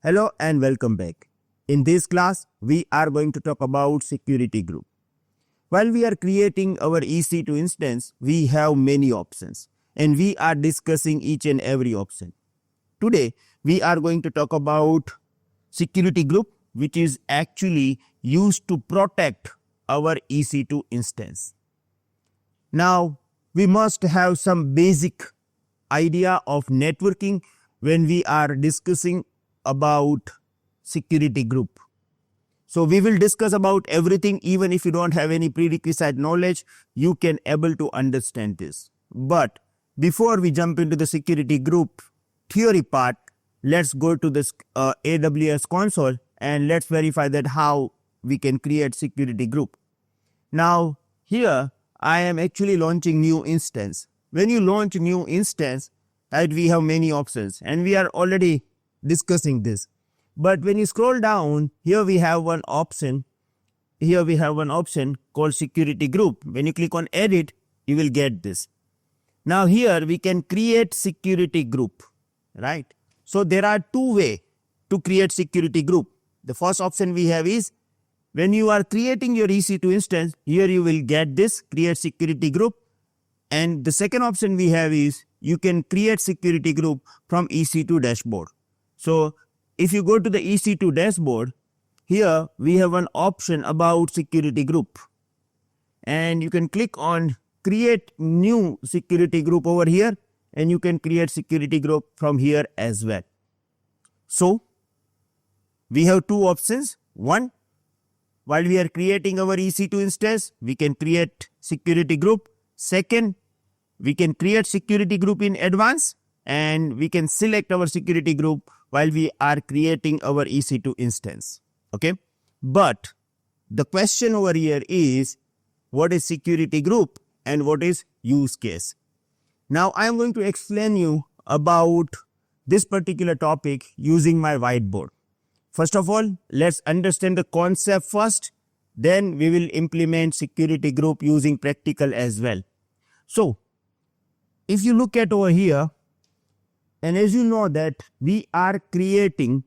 Hello and welcome back. In this class, we are going to talk about security group. While we are creating our EC2 instance, we have many options and we are discussing each and every option. Today, we are going to talk about security group, which is actually used to protect our EC2 instance. Now, we must have some basic idea of networking when we are discussing about security group. So we will discuss about everything. Even if you don't have any prerequisite knowledge, you can able to understand this. But before we jump into the security group theory part, let's go to this AWS console and let's verify that how we can create security group. Now here I am actually launching new instance. When you launch new instance, right, we have many options and we are already discussing this. But when you scroll down, here we have one option. Here we have one option called security group. When you click on edit, you will get this. Now here we can create security group, right? So there are two ways to create security group. The first option we have is when you are creating your EC2 instance, here you will get this create security group. And the second option we have is you can create security group from EC2 dashboard. So if you go to the EC2 dashboard, here we have an option about security group. And you can click on create new security group over here and you can create security group from here as well. So we have two options. One, while we are creating our EC2 instance, we can create security group. Second, we can create security group in advance and we can select our security group while we are creating our EC2 instance. Okay. But the question over here is what is security group and what is use case? Now I am going to explain you about this particular topic using my whiteboard. First of all, let's understand the concept first. Then we will implement security group using practical as well. So if you look at over here, and as you know that we are creating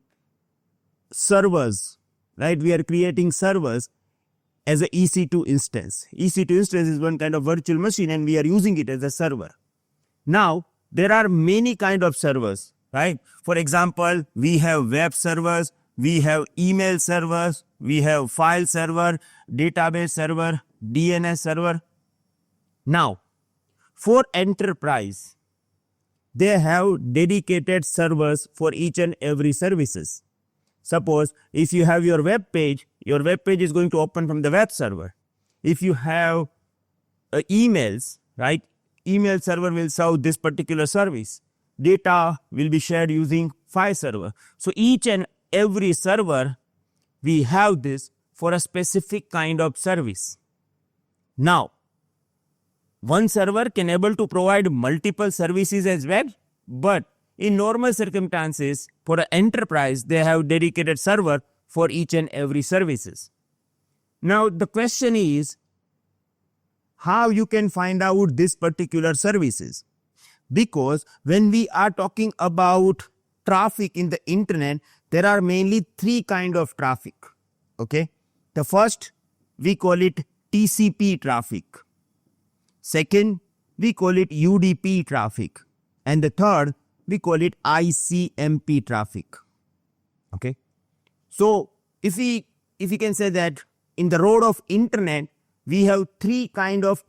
servers, right? We are creating servers as a EC2 instance. EC2 instance is one kind of virtual machine and we are using it as a server. Now, there are many kind of servers, right? For example, we have web servers, we have email servers, we have file server, database server, DNS server. Now, for enterprise, they have dedicated servers for each and every services. Suppose if you have your web page is going to open from the web server. If you have emails, right? Email server will serve this particular service. Data will be shared using file server. So each and every server, we have this for a specific kind of service. Now, one server can able to provide multiple services as well, but in normal circumstances, for an enterprise, they have dedicated server for each and every services. Now, the question is, how you can find out this particular services? Because when we are talking about traffic in the internet, there are mainly three kind of traffic. Okay. The first, we call it TCP traffic. Second, we call it UDP traffic. And the third, we call it ICMP traffic. Okay. So if we can say that in the road of internet, we have three kind of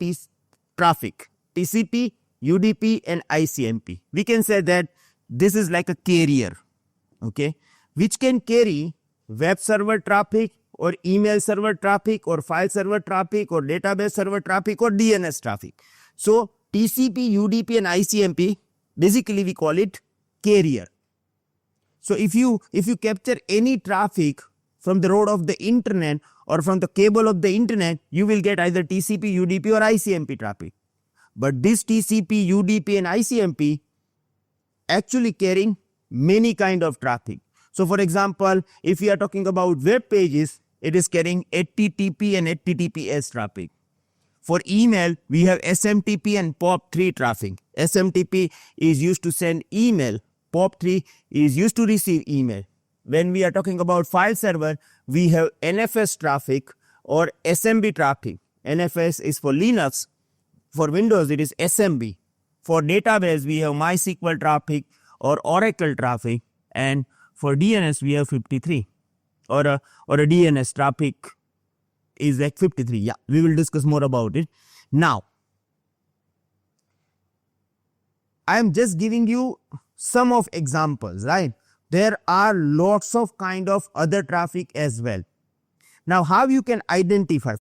traffic: TCP, UDP and ICMP. We can say that this is like a carrier, okay, which can carry web server traffic or email server traffic or file server traffic or database server traffic or DNS traffic. So TCP, UDP and ICMP, basically we call it carrier. So if you capture any traffic from the road of the internet or from the cable of the internet, you will get either TCP, UDP or ICMP traffic. But this TCP, UDP and ICMP actually carrying many kind of traffic. So for example, if we are talking about web pages, it is carrying HTTP and HTTPS traffic. For email, we have SMTP and POP3 traffic. SMTP is used to send email. POP3 is used to receive email. when we are talking about file server, we have NFS traffic or SMB traffic. NFS is for Linux. For Windows, it is SMB. For database, we have MySQL traffic or Oracle traffic. And for DNS, we have 53. Or a DNS traffic is like 53. Yeah, we will discuss more about it. Now, I am just giving you some of examples, right? There are lots of kind of other traffic as well. Now, how you can identify?